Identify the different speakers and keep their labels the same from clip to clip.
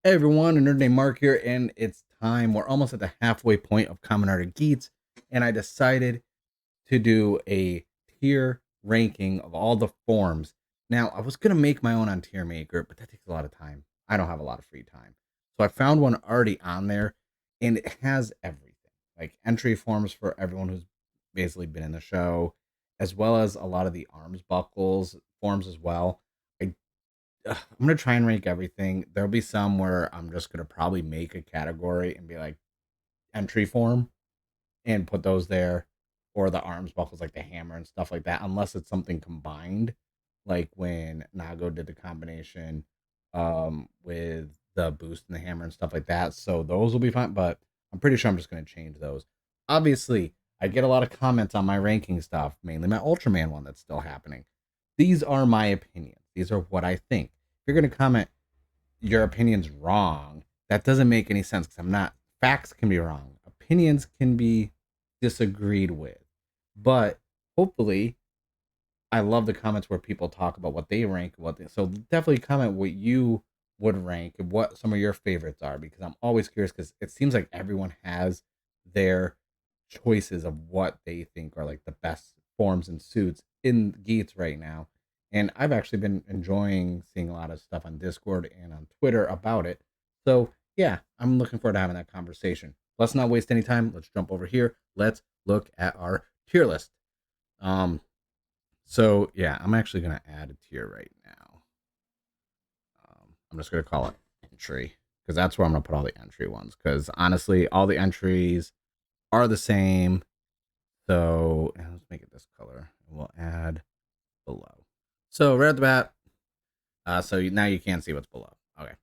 Speaker 1: Hey everyone, Nerd Named Mark here, and it's time. We're almost at the halfway point of Kamen Rider GEATS, and I decided to do a tier ranking of all the forms. Now, I was gonna make my own on Tier Maker, but that takes a lot of time. I don't have a lot of free time. So I found one already on there, and it has everything. Like entry forms for everyone who's basically been in the show, as well as a lot of the arms buckles forms as well. I I'm gonna try and rank everything. There'll be some where I'm just gonna probably make a category and be like entry form and put those there, or the arms buckles like the hammer and stuff like that, unless it's something combined, like when Nago did the combination with the boost and the hammer and stuff like that. So those will be fine, but I'm pretty sure I'm just gonna change those. Obviously, I get a lot of comments on my ranking stuff, mainly my Ultraman one that's still happening. These are my opinions. These are what I think. If you're gonna comment your opinion's wrong, that doesn't make any sense because I'm not. Facts can be wrong. Opinions can be disagreed with. But hopefully, I love the comments where people talk about what they rank, so definitely comment what you would rank and what some of your favorites are because I'm always curious because it seems like everyone has their choices of what they think are like the best forms and suits in Geats right now. And I've actually been enjoying seeing a lot of stuff on Discord and on Twitter about it. So yeah, I'm looking forward to having that conversation. Let's not waste any time. Let's jump over here. Let's look at our tier list. Um, so yeah, I'm actually gonna add a tier right now. I'm just gonna call it entry because that's where I'm gonna put all the entry ones. Because honestly, all the entries are the same. So let's make it this color. We'll add below. So right at the bat, so now you can't see what's below. Okay.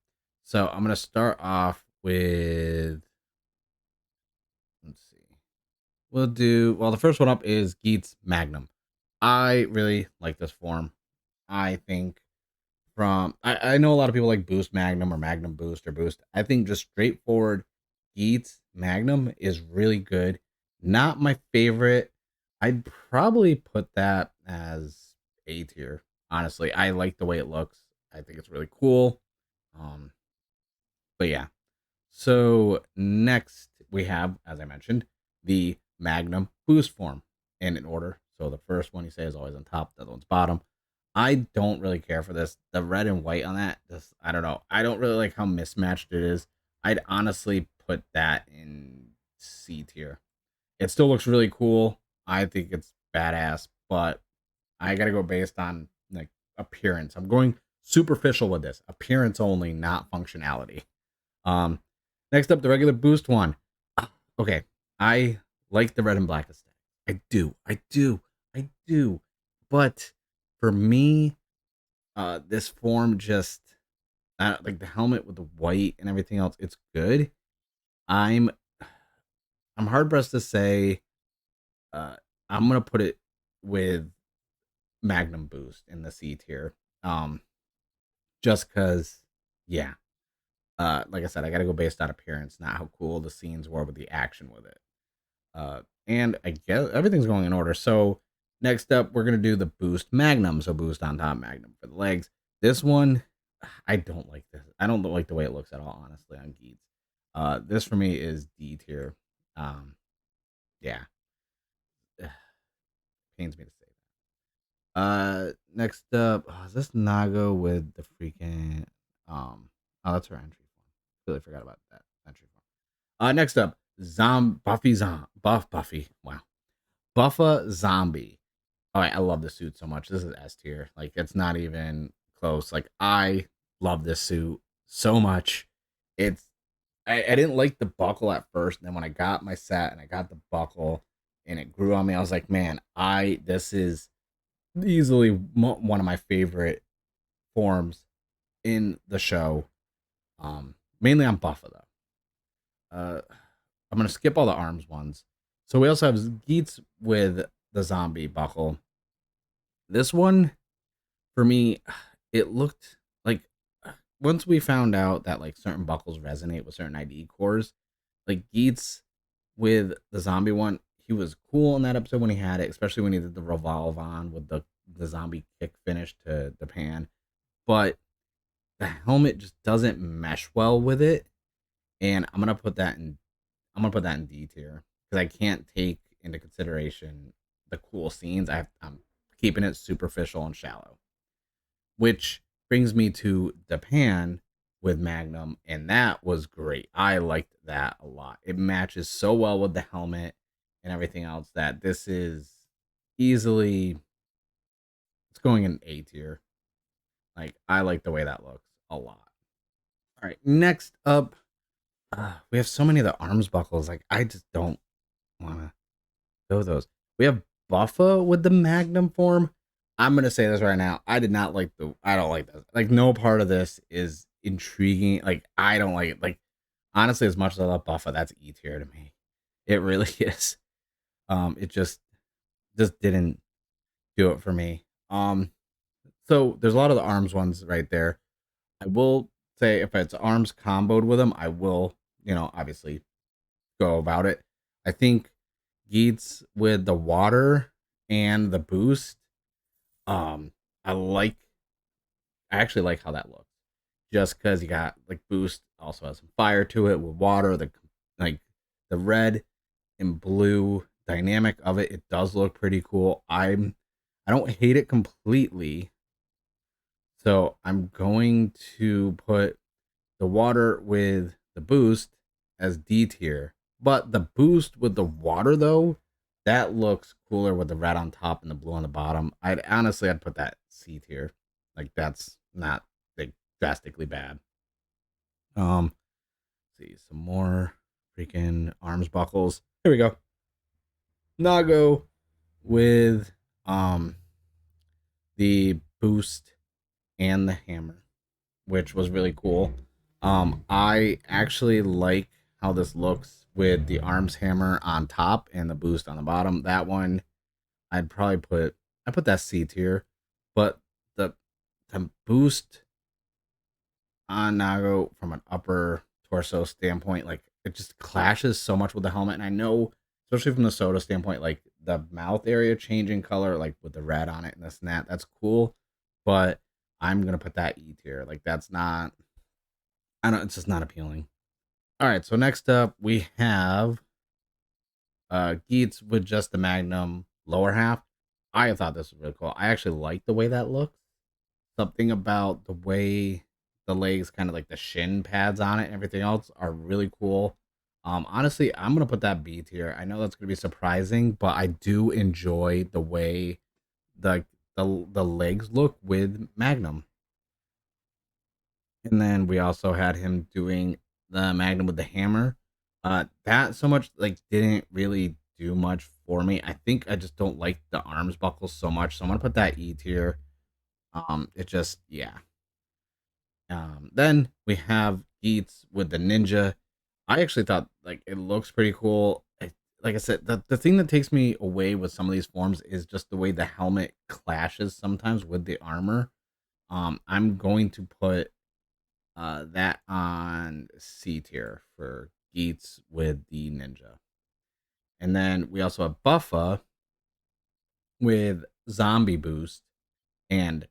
Speaker 1: So I'm gonna start off with. Let's see. We'll do well. The first one up is Geats Magnum. I really like this form. I think I know a lot of people like Boost Magnum or Magnum Boost or Boost. I think just straightforward Geats Magnum is really good. Not my favorite. I'd probably put that as A tier. Honestly, I like the way it looks. I think it's really cool. Um, but yeah. So next we have, as I mentioned, the Magnum Boost form in order. So the first one you say is always on top, the other one's bottom. I don't really care for this. The red and white on that, just I don't know. I don't really like how mismatched it is. I'd honestly put that in C tier. It still looks really cool. I think it's badass, but I gotta go based on like appearance. I'm going superficial with this. Appearance only, not functionality. Um, Next up, the regular boost one. Okay, I like the red and black aesthetic. I do. But for me, this form just like the helmet with the white and everything else. It's good. I'm I'm hard pressed to say. Uh, I'm gonna put it with Magnum Boost in the C tier. Um, just because, yeah. Like I said, I gotta go based on appearance, not how cool the scenes were with the action with it. And I guess everything's going in order. So next up, we're gonna do the Boost Magnum. So Boost on top, Magnum for the legs. This one, I don't like this. I don't like the way it looks at all, honestly, on Geats. This for me is D tier. Um, yeah, pains me to say that. Next up, is this Nago with the freaking Oh, that's her entry form. Really forgot about that entry form. Next up, Buffy. Wow, Buffa Zombie. All right, I love the suit so much. This is S tier. Like it's not even close. Like I love this suit so much. It's I didn't like the buckle at first, and then when I got my set and I got the buckle and it grew on me, I was like, man, I this is easily one of my favorite forms in the show. Mainly on Buffa though. I'm gonna skip all the arms ones. So we also have Geets with the zombie buckle. This one for me, it looked like once we found out that like certain buckles resonate with certain ID cores, like Geets with the zombie one, he was cool in that episode when he had it, especially when he did the revolve on with the zombie kick finish to the pan. But the helmet just doesn't mesh well with it, and I'm gonna put that in D tier because I can't take into consideration the cool scenes. I'm keeping it superficial and shallow, which brings me to Japan with Magnum, and that was great. I liked that a lot. It matches so well with the helmet and everything else that this is easily it's going in A tier. Like I like the way that looks a lot. All right, next up, we have so many of the arms buckles. Like I just don't want to go those. We have Buffa with the Magnum form. I'm gonna say this right now. I did not like the. I don't like this. Like no part of this is intriguing. Like I don't like it. Like honestly, as much as I love Buffa, that's E tier to me. It really is. It just didn't do it for me. So there's a lot of the arms ones right there. I will say if it's arms comboed with them, I will, obviously go about it. I think Geats with the water and the boost. Um, I like. I actually like how that looks. Just because you got like boost also has some fire to it with water. Like the red and blue dynamic of it. It does look pretty cool. I don't hate it completely. So I'm going to put the water with the boost as D tier. But the boost with the water though, that looks cooler with the red on top and the blue on the bottom. I'd put that C tier. Like that's not like drastically bad. Um, let's see some more freaking arms buckles. Here we go. Nago with um the boost and the hammer, which was really cool. I actually like how this looks with the arms hammer on top and the boost on the bottom. That one, I'd probably I put that C tier, but the the boost on Nago from an upper torso standpoint, like it just clashes so much with the helmet. And I know, especially from the Soda standpoint, like the mouth area changing color, like with the red on it and this and that, that's cool. But I'm gonna put that E tier. Like that's not I don't it's just not appealing. All right, so next up we have Geats with just the Magnum lower half. I thought this was really cool. I actually like the way that looks. Something about the way the legs, kind of like the shin pads on it and everything else, are really cool. Honestly, I'm gonna put that B tier. I know that's gonna be surprising, but I do enjoy the way the the legs look with Magnum. And then we also had him doing the Magnum with the hammer. That so much like didn't really do much for me. I think I just don't like the arms buckles so much, so I'm gonna put that E tier. It just yeah. Then we have Geats with the ninja. I actually thought like it looks pretty cool. Like I said, the thing that takes me away with some of these forms is just the way the helmet clashes sometimes with the armor. I'm going to put that on C tier for Geats with the ninja. And then we also have Buffa with zombie boost. And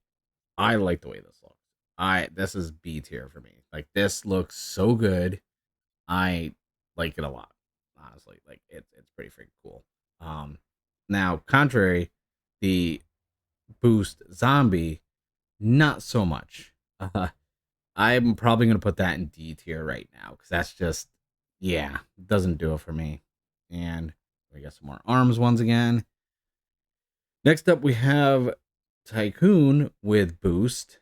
Speaker 1: I like the way this looks. This is B tier for me. Like this looks so good. I like it a lot, honestly. Like it's pretty freaking cool. Um Now contrary, the boost zombie, not so much. Uh, I'm probably gonna put that in D tier right now because that's just yeah, doesn't do it for me. And we got some more arms ones again. Next up, we have Tycoon with boost,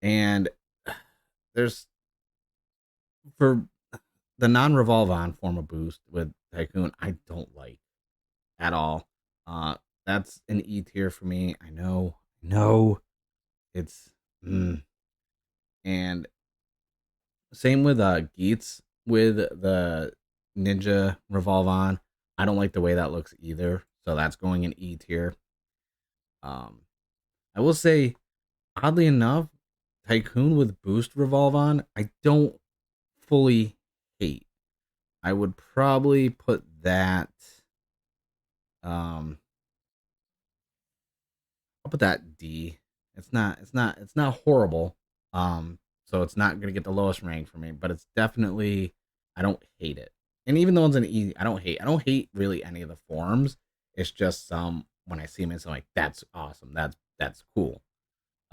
Speaker 1: and there's for the non-revolve on form of boost with Tycoon, I don't like at all. Uh, that's an E tier for me. I know, no, it's and same with Geats with the Ninja Revolve on. I don't like the way that looks either. So that's going in E tier. Um I will say, oddly enough, Tycoon with Boost Revolve on, I don't fully hate. I would probably put that um I'll put that D. It's not horrible. so it's not gonna get the lowest rank for me, but it's definitely, I don't hate it. And even the ones in easy, I don't hate really any of the forms. It's just some when I see them, it's like that's awesome. That's cool.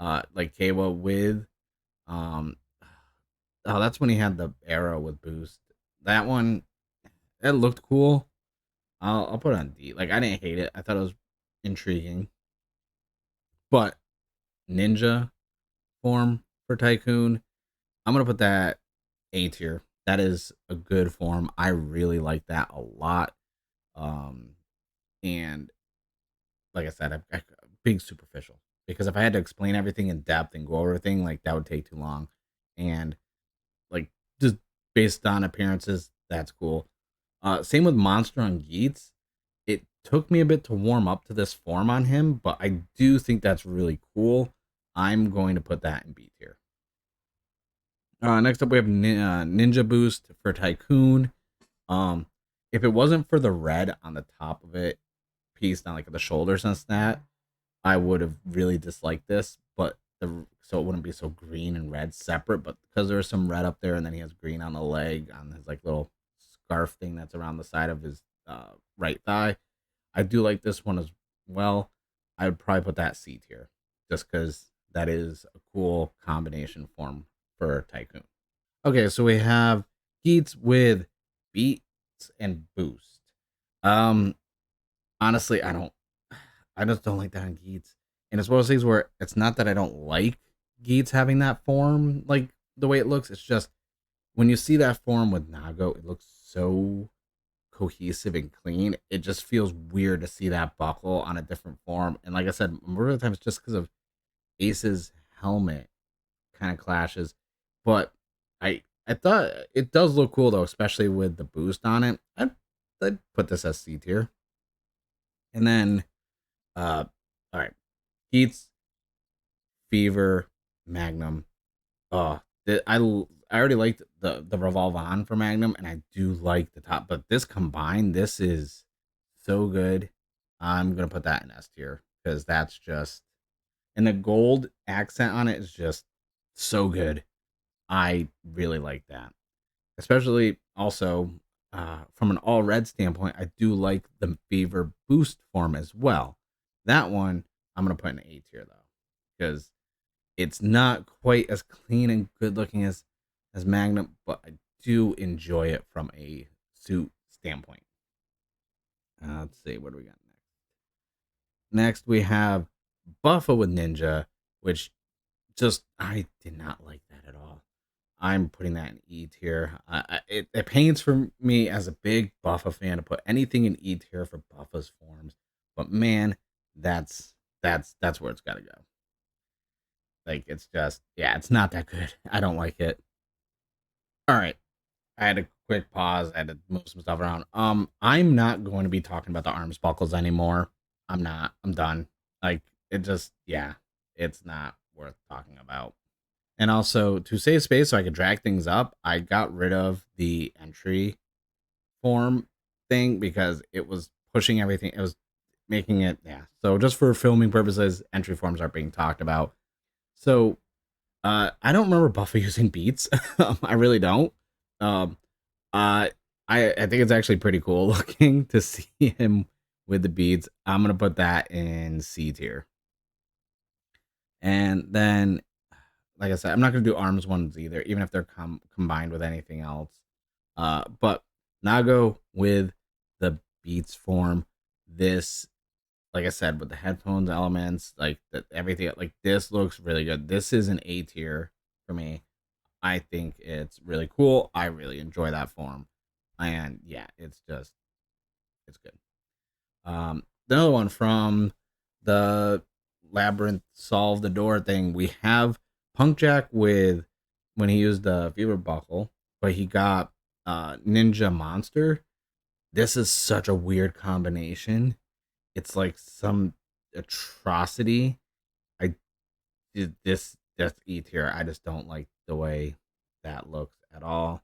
Speaker 1: Like Kawa with um oh, that's when he had the arrow with boost. That one, it looked cool. I'll put it on D. Like I didn't hate it. I thought it was intriguing. But ninja form for Tycoon, I'm gonna put that A tier. That is a good form. I really like that a lot. Um, and like I said, being superficial because if I had to explain everything in depth and go over everything, like that would take too long. And like just based on appearances, that's cool. Same with Monster on Geats. It took me a bit to warm up to this form on him, but I do think that's really cool. I'm going to put that in B tier. Next up, we have Ninja Boost for Tycoon. Um, if it wasn't for the red on the top of it, pieced on like the shoulders and that, I would have really disliked this. But so it wouldn't be so green and red separate. But because there's some red up there, and then he has green on the leg on his like little scarf thing that's around the side of his right thigh, I do like this one as well. I would probably put that C tier just because that is a cool combination form for Tycoon. Okay, so we have Geats with beats and boost. Um, honestly, I just don't like that on Geats. And it's one of those things where it's not that I don't like Geats having that form, like the way it looks. It's just when you see that form with Nago, it looks so cohesive and clean. It just feels weird to see that buckle on a different form. And like I said, more of the time it's just because of Ace's helmet kind of clashes. But I thought it does look cool though, especially with the boost on it. I'd put this as C tier. And then all right, Heats, Fever, Magnum. Oh, I already liked the Revolve on for Magnum, and I do like the top. But this combined, this is so good. I'm gonna put that in S tier because that's just, and the gold accent on it is just so good. I really like that, especially also from an all red standpoint. I do like the Fever boost form as well. That one I'm gonna put in A tier though, because it's not quite as clean and good looking as Magnum, but I do enjoy it from a suit standpoint. Let's see, what do we got next? Next we have Buffa with Ninja, which just I did not like that at all. I'm putting that in E tier. It pains for me as a big Buffa fan to put anything in E tier for Buffa's forms, but man, that's where it's got to go. Like it's just yeah, it's not that good. I don't like it. All right, I had a quick pause. I had to move some stuff around. I'm not going to be talking about the arms buckles anymore. I'm not. I'm done. Like it just yeah, it's not worth talking about. And also to save space so I could drag things up, I got rid of the entry form thing because it was pushing everything. It was making it yeah. So just for filming purposes, entry forms aren't being talked about. So I don't remember Buffy using beats. I really don't. Um, I think it's actually pretty cool looking to see him with the beats. I'm gonna put that in C tier, and then like I said, I'm not gonna do arms ones either, even if they're combined with anything else. But Nago with the beats form, this like I said with the headphones elements, like everything, like this looks really good. This is an A tier for me. I think it's really cool. I really enjoy that form, and yeah, it's good. The other one from the labyrinth solve the door thing, we have Punk Jack with when he used the fever buckle, but he got Ninja Monster. This is such a weird combination. It's like some atrocity. I did this that's E tier. I just don't like the way that looks at all.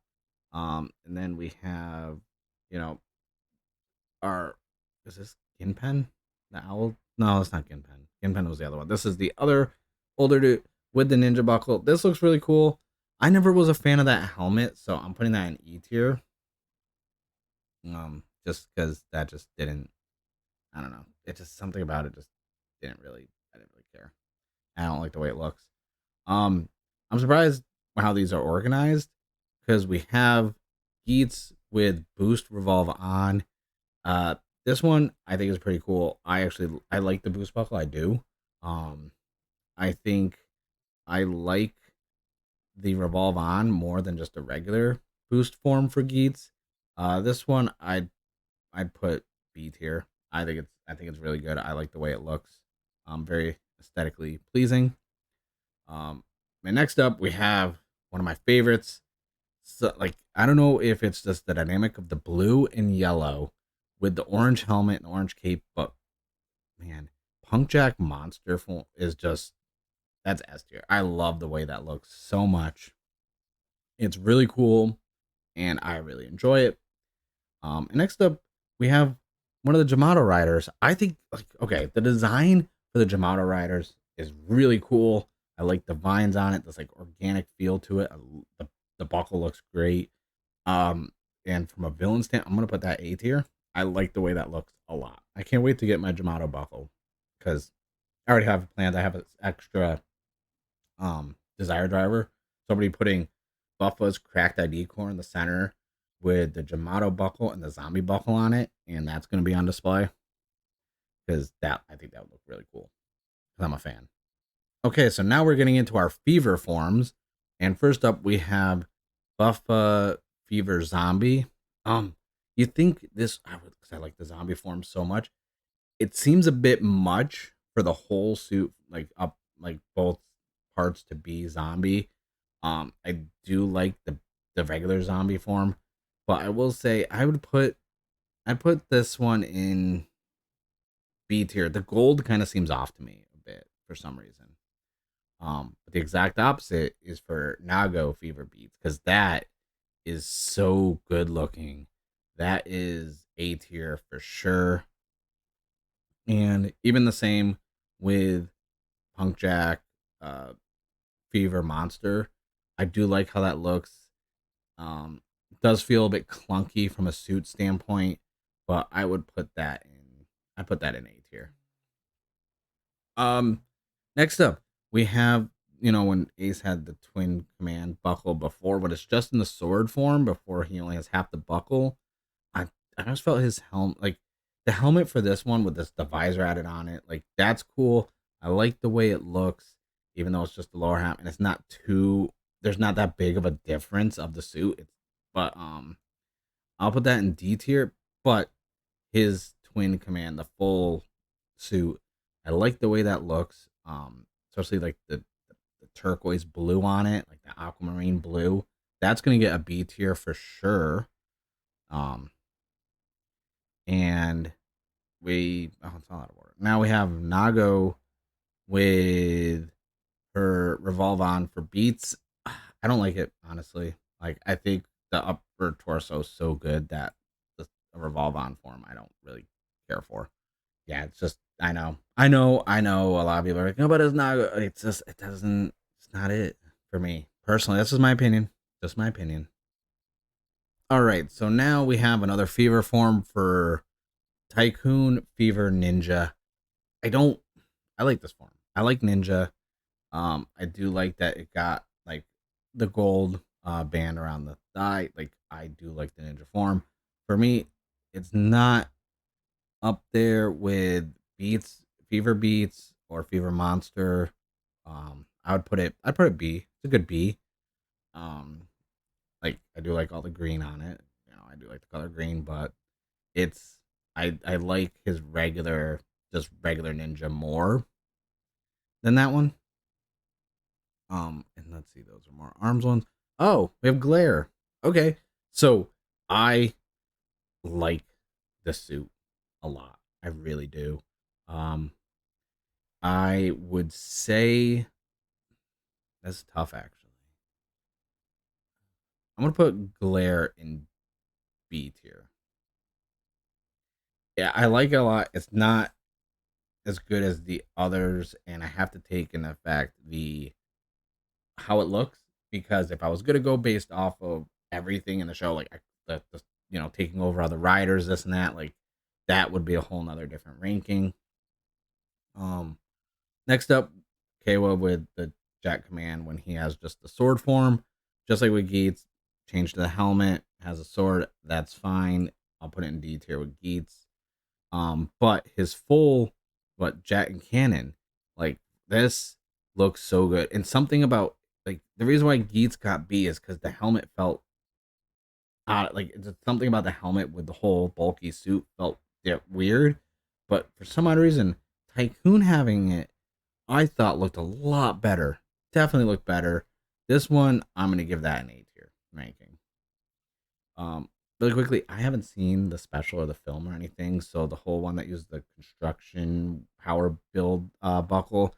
Speaker 1: And then we have, you know, our is this Ginpen? The owl? No, it's not Ginpen. Ginpen was the other one. This is the other older dude with the ninja buckle. This looks really cool. I never was a fan of that helmet, so I'm putting that in E tier. Just because that just didn't. I don't know. It just something about it just didn't really. I didn't really care. I don't like the way it looks. Um, I'm surprised how these are organized because we have Geats with boost revolve on. Uh, this one I think is pretty cool. I like the boost buckle. I do. Um, I think I like the revolve on more than just a regular boost form for Geats. This one I'd put B tier. I think it's really good. I like the way it looks. Very aesthetically pleasing. And next up we have one of my favorites. So, like, I don't know if it's just the dynamic of the blue and yellow with the orange helmet and orange cape, but man, Punk Jack Monster is just that's S tier. I love the way that looks so much. It's really cool, and I really enjoy it. And next up, we have one of the Jamato riders. I think, like, okay, the design for the Jamato riders is really cool. I like the vines on it. There's like organic feel to it. The buckle looks great. Um, and from a villain stand, I'm gonna put that A tier. I like the way that looks a lot. I can't wait to get my Jamato buckle because I already have plans. I have an extra desire driver. Somebody putting Buffa's cracked ID core in the center with the Jamato buckle and the zombie buckle on it, and that's going to be on display because that I think that would look really cool. Because I'm a fan. Okay, so now we're getting into our fever forms, and first up we have Buffa Fever Zombie. You think this? I would because I like the zombie form so much. It seems a bit much for the whole suit, like up like both parts to be zombie. I do like the regular zombie form, but I will say I put this one in B tier. The gold kind of seems off to me a bit for some reason. But the exact opposite is for Nago Fever Beats because that is so good looking. That is A tier for sure. And even the same with Punk Jack, uh, Fever Monster. I do like how that looks. It does feel a bit clunky from a suit standpoint, but I would put that in. I put that in A tier. Um, Next up, we have when Ace had the twin command buckle before, but it's just in the sword form before he only has half the buckle. I I just felt his helmet like the helmet for this one with the visor added on it. Like that's cool. I like the way it looks, even though it's just the lower half and it's not too. There's not that big of a difference of the suit. But I'll put that in D tier. But his twin command, the full suit, I like the way that looks. Especially like the turquoise blue on it, like the aquamarine blue. That's gonna get a B tier for sure. Um, and it's not out of order. Now we have Nago with her revolve on for beats. I don't like it honestly. Like I think the upper torso is so good that the revolve on form I don't really care for. Yeah, it's just I know. A lot of people are like, no, but it's not. It's just it doesn't. It's not it for me personally. This is my opinion. Just my opinion. All right, so now we have another fever form for Tycoon Fever Ninja. I don't. I like this form. I like Ninja. I do like that it got like the gold band around the thigh. Like I do like the Ninja form. For me, it's not up there with Beats, Fever Beats, or Fever Monster. I'd put it B. It's a good B. Um, like I do like all the green on it. I do like the color green, but it's I like his just regular ninja more than that one. And let's see, those are more arms ones. Oh, we have glare. Okay, so I like the suit a lot. I really do. Um, I would say that's tough actually. I'm gonna put glare in B tier. Yeah, I like it a lot. It's not as good as the others, and I have to take in effect the how it looks. because if I was gonna go based off of everything in the show, like taking over other riders, this and that, like that would be a whole nother different ranking. Um, Next up, Kawa with the Jet Command when he has just the sword form, just like with Geats. Change to the helmet, has a sword, that's fine. I'll put it in D tier with Geats. But his full, jet and cannon, like this looks so good. And something about like the reason why Geats got B is because the helmet felt like it's something about the helmet with the whole bulky suit felt weird. But for some odd reason, Tycoon having it, I thought looked a lot better. Definitely looked better. This one, I'm gonna give that an A tier ranking. Um, really quickly, I haven't seen the special or the film or anything, so the whole one that used the construction power build buckle,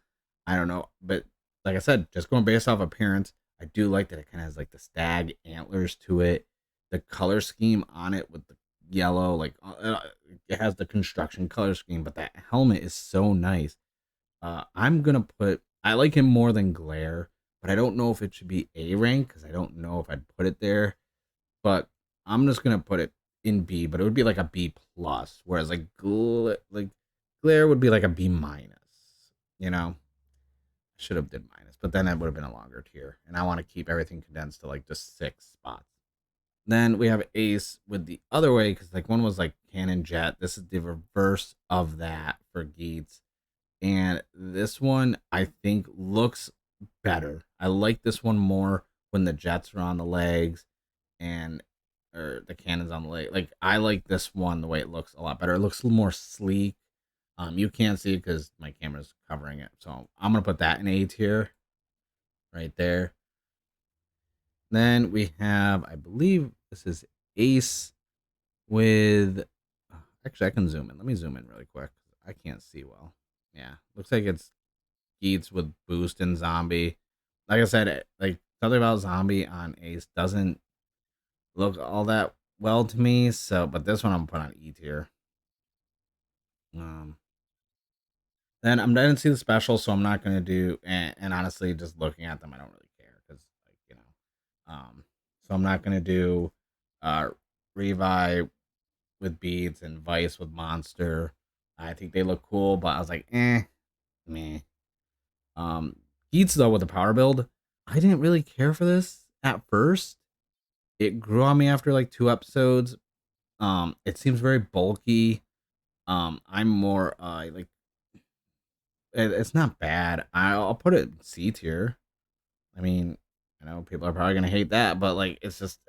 Speaker 1: I don't know. But like I said, just going based off appearance, I do like that it kind of has like the stag antlers to it. The color scheme on it with the yellow, like it has the construction color scheme, but that helmet is so nice. I'm gonna put. I like him more than Glare, but I don't know if it should be A rank because I don't know if I'd put it there. But I'm just gonna put it in B, but it would be like a B plus, whereas like Glare would be like a B minus. You know, should have did minus, but then it would have been a longer tier, and I want to keep everything condensed to like just 6 spots. Then we have Ace with the other way because like one was like Cannon Jet. This is the reverse of that for Geats. And this one I think looks better. I like this one more when the jets are on the legs and or the cannons on the leg. Like I like this one the way it looks a lot better. It looks a little more sleek. You can't see it because my camera's covering it, so I'm gonna put that in A tier right there. Then we have, I believe this is Ace with. Actually, I can zoom in. Let me zoom in really quick. I can't see well. Yeah, looks like it's Geats with Boost and Zombie. Like I said, like something about Zombie on Ace doesn't look all that well to me. So, but this one I'm gonna put on E tier. Um, then I didn't see the special, so I'm not gonna do. And honestly, just looking at them, I don't really care because, like so I'm not gonna do, uh, Revi with Beats and Vice with Monster. I think they look cool, but I was like, meh. Um, Geats though with the power build, I didn't really care for this at first. It grew on me after like 2 episodes. It seems very bulky. I'm more like it's not bad. I'll put it in C tier. I mean, I know people are probably gonna hate that, but like it's just.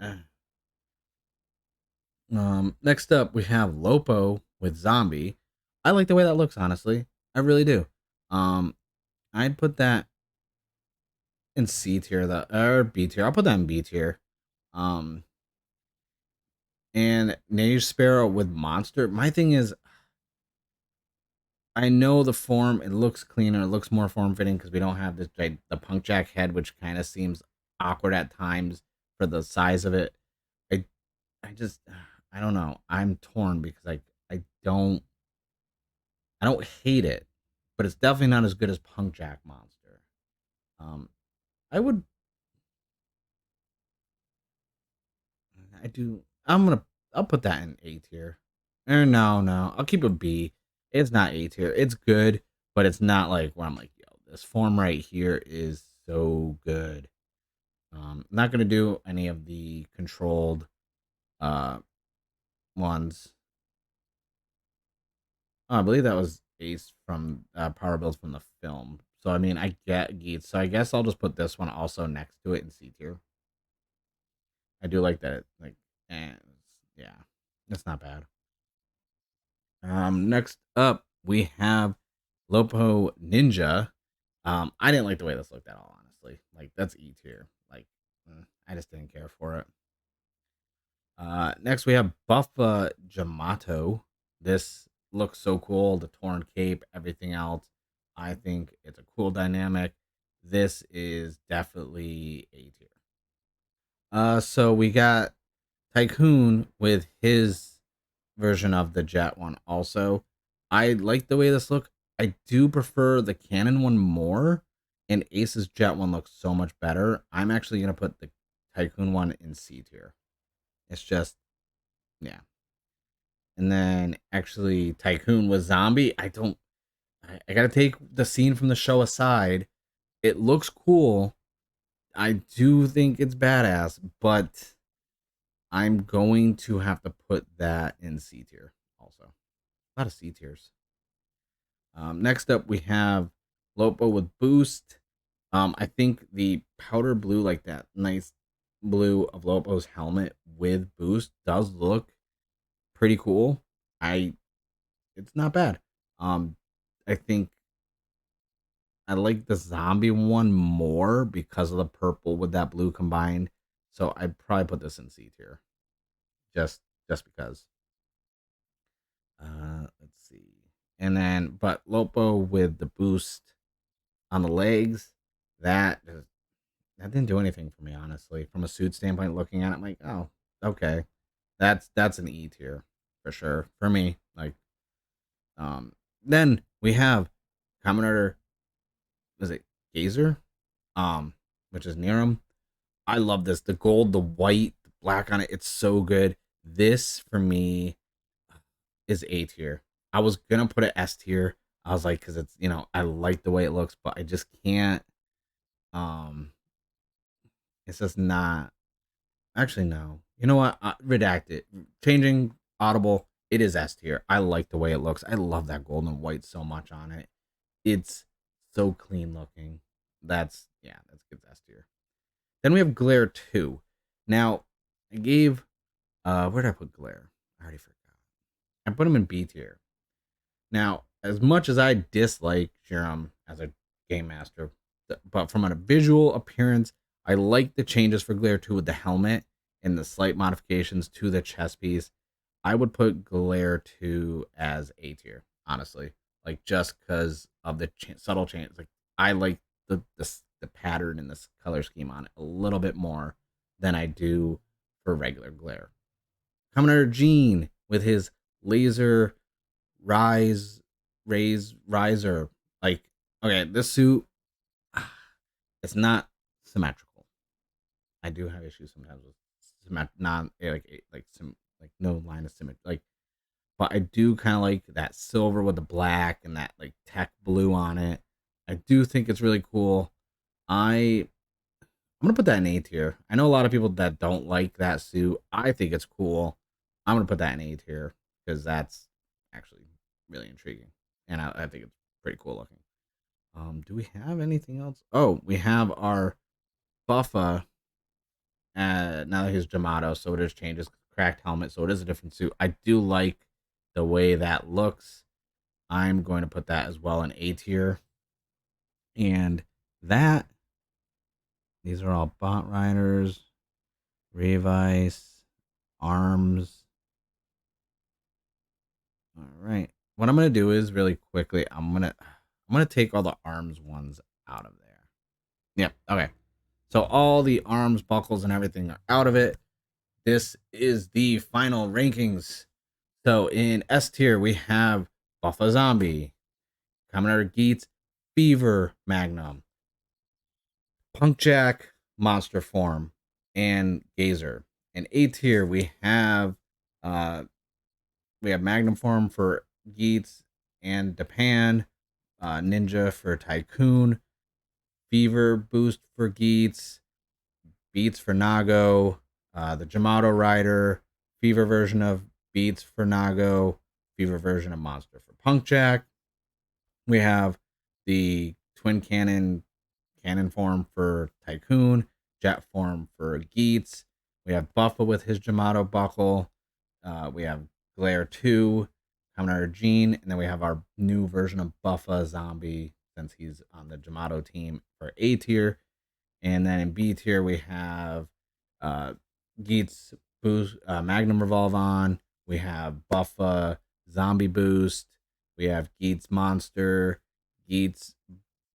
Speaker 1: Next up we have Lopo with Zombie. I like the way that looks. Honestly, I really do. Um, I'd put that in C tier, the or B tier. I'll put that in B tier. Um, and Nage Sparrow with Monster. My thing is, I know the form. It looks cleaner. It looks more form fitting because we don't have this like, the punk jack head, which kind of seems awkward at times for the size of it. I I just I don't know. I'm torn because I don't hate it, but it's definitely not as good as Punk Jack Monster. Um, I would I do. I'll put that in A tier. Or no. I'll keep a B. It's not A tier. It's good, but it's not like where I'm like, yo, this form right here is so good. I'm not gonna do any of the controlled uh ones. Oh, I believe that was Ace from Power Builds from the film. So I mean, I get Geats. So I guess I'll just put this one also next to it in C tier. I do like that. Like, and yeah, it's not bad. Next up we have Lopo Ninja. I didn't like the way this looked at all, honestly. Like that's E tier. Like, I just didn't care for it. Next we have Buffa Jamato. This looks so cool. The torn cape, everything else. I think it's a cool dynamic. This is definitely A tier. So we got Tycoon with his version of the jet one also. I like the way this look. I do prefer the cannon one more. And Ace's Jet one looks so much better. I'm actually gonna put the Tycoon one in C tier. It's just, yeah. And then actually Tycoon with Zombie, I gotta take the scene from the show aside. It looks cool. I do think it's badass, but I'm going to have to put that in C tier also. A lot of C tiers. Next up, we have Lopo with Boost. I think the powder blue, like that nice blue of Lopo's helmet with Boost, does look pretty cool. I It's not bad. Um, I think I like the zombie one more because of the purple with that blue combined. So I'd probably put this in C tier, just just because. Let's see. And then, but Lopo with the boost on the legs, that didn't do anything for me, honestly. From a suit standpoint, looking at it, I'm like, oh, okay, that's an E tier for sure for me. Like, um, then we have Kamen Rider, was it Gazer, which is near him. I love this. The gold, the white, the black on it. It's so good. This for me is A tier. I was gonna put it S tier. I was like, because it's I like the way it looks, but I just can't. Um, it's just not. Actually, no. You know what? Redact it. Changing Audible. It is S tier. I like the way it looks. I love that gold and white so much on it. It's so clean looking. That's good S tier. Then we have Glare 2. Now, I gave where did I put Glare? I already forgot. I put him in B tier. Now, as much as I dislike Jerem as a game master, but from a visual appearance, I like the changes for Glare 2 with the helmet and the slight modifications to the chest piece. I would put Glare 2 as A tier, honestly. Like, just because of the subtle change. Like, I like the pattern and this color scheme on it a little bit more than I do for regular Glare. Kamen Gene with his laser riser. Like, okay, this suit, it's not symmetrical. I do have issues sometimes with non like no line of symmetry. Like, but I do kind of like that silver with the black and that like tech blue on it. I do think it's really cool. I I'm gonna put that in A tier. I know a lot of people that don't like that suit. I think it's cool. I'm gonna put that in A tier because that's actually really intriguing, and I think it's pretty cool looking. Do we have anything else? Oh, we have our Buffa. Now that he's Jamato, so it is changes cracked helmet, so it is a different suit. I do like the way that looks. I'm going to put that as well in A tier, and that these are all bot riders, Revice, arms. All right. What I'm gonna do is really quickly. I'm gonna take all the arms ones out of there. Yep. Okay. So all the arms, buckles, and everything are out of it. This is the final rankings. So in S tier we have Buffa Zombie, Kamen Rider GEATS, Beaver Magnum, Punk Jack, Monster Form, and Gazer. In A tier uh we have Magnum Form for GEATS and Japan, Ninja for Tycoon, Fever Boost for GEATS, Beats for Nago, the Jamato Rider, Fever version of Beats for Nago, Fever version of Monster for Punk Jack. We have the Twin Cannon form for Tycoon, Jet form for GEATS. We have Buffa with his Jamato buckle. We have Glare 2, Kamen Rider Gene, and then we have our new version of Buffa Zombie since he's on the Jamato team for A tier. And then in B tier, we have uh, GEATS Boost, Magnum Revolve on. We have Buffa Zombie Boost. We have GEATS Monster, GEATS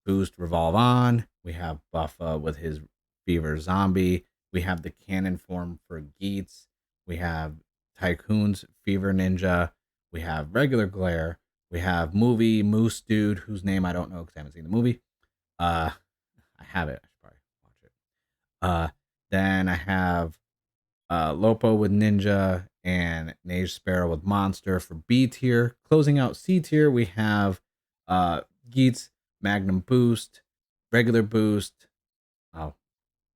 Speaker 1: Boost Revolve on. We have Buffa with his Fever Zombie. We have the Cannon form for GEATS. We have Tycoon's Fever Ninja. We have regular Glare. We have movie Moose Dude, whose name I don't know because I haven't seen the movie. Uh, I have it. I should probably watch it. Then I have Lopo with Ninja and Nage Sparrow with Monster for B tier. Closing out C tier, we have Geats, Magnum Boost, regular boost. Oh,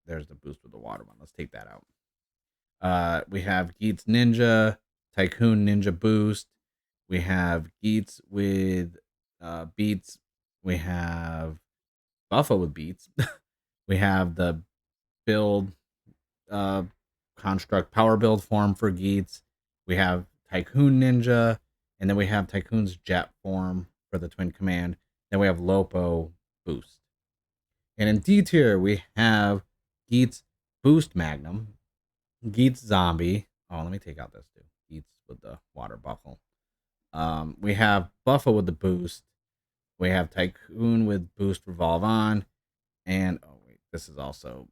Speaker 1: there's the boost with the water one. Let's take that out. We have Geats Ninja, Tycoon Ninja Boost. We have Geats with Beats. We have Buffo with Beats. We have the build uh, construct power build form for Geats. We have Tycoon Ninja, and then we have Tycoon's jet form for the twin command. Then we have Lopo boost. And in D tier, we have Geats boost Magnum, Geats zombie. Oh, let me take out this too. Geats with the water buffalo. We have Buffo with the boost. We have Tycoon with boost revolve on. And oh wait, this is also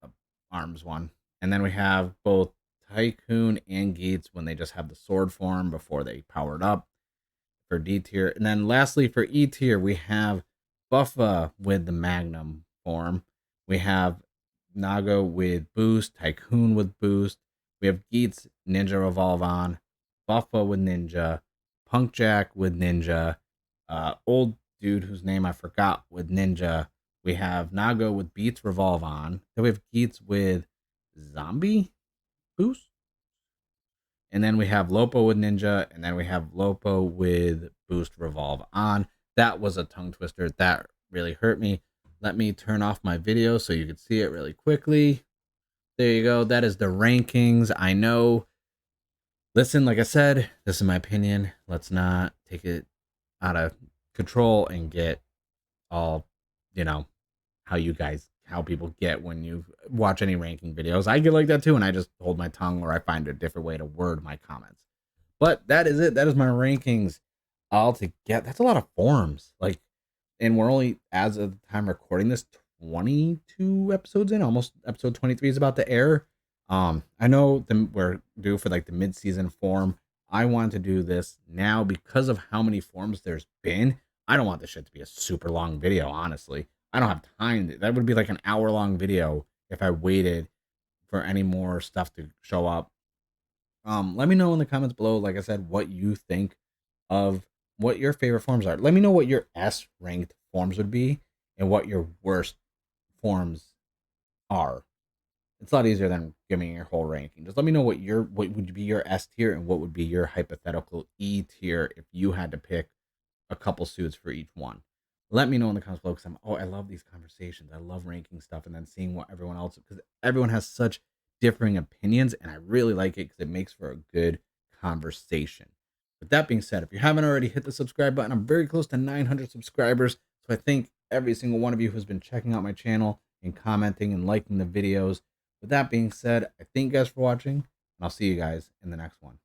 Speaker 1: a arms one. And then we have both Tycoon and Geats when they just have the sword form before they powered up for D tier. And then lastly for E tier, we have Buffa with the Magnum form. We have Nago with boost, Tycoon with boost. We have Geats Ninja Revolve on, Buffa with Ninja, Punk Jack with Ninja, old dude whose name I forgot with Ninja. We have Nago with Beats Revolve on. Then we have Geats with Zombie Boost. And then we have Lopo with Ninja, and then we have Lopo with Boost Revolve on. That was a tongue twister. That really hurt me. Let me turn off my video so you can see it really quickly. There you go. That is the rankings. I know. Listen, like I said, this is my opinion. Let's not take it out of control and get all, you know, how people get when you watch any ranking videos. I get like that too, and I just hold my tongue, or I find a different way to word my comments. But that is it. That is my rankings all together. That's a lot of forms. Like, and we're only, as of the time recording this, 22 episodes in. Almost episode 23 is about to air. I know we're due for like the mid-season form. I want to do this now because of how many forms there's been. I don't want this shit to be a super long video, honestly. I don't have time. That would be like an hour-long video if I waited for any more stuff to show up. Let me know in the comments below, like I said, what you think of what your favorite forms are. Let me know what your S ranked forms would be and what your worst forms are. It's a lot easier than giving your whole ranking. Just let me know what would be your S tier and what would be your hypothetical E tier if you had to pick a couple suits for each one. Let me know in the comments below, because I love these conversations. I love ranking stuff and then seeing what everyone else, because everyone has such differing opinions, and I really like it because it makes for a good conversation. With that being said, if you haven't already, hit the subscribe button. I'm very close to 900 subscribers, so I thank every single one of you who's been checking out my channel and commenting and liking the videos. With that being said, I thank you guys for watching, and I'll see you guys in the next one.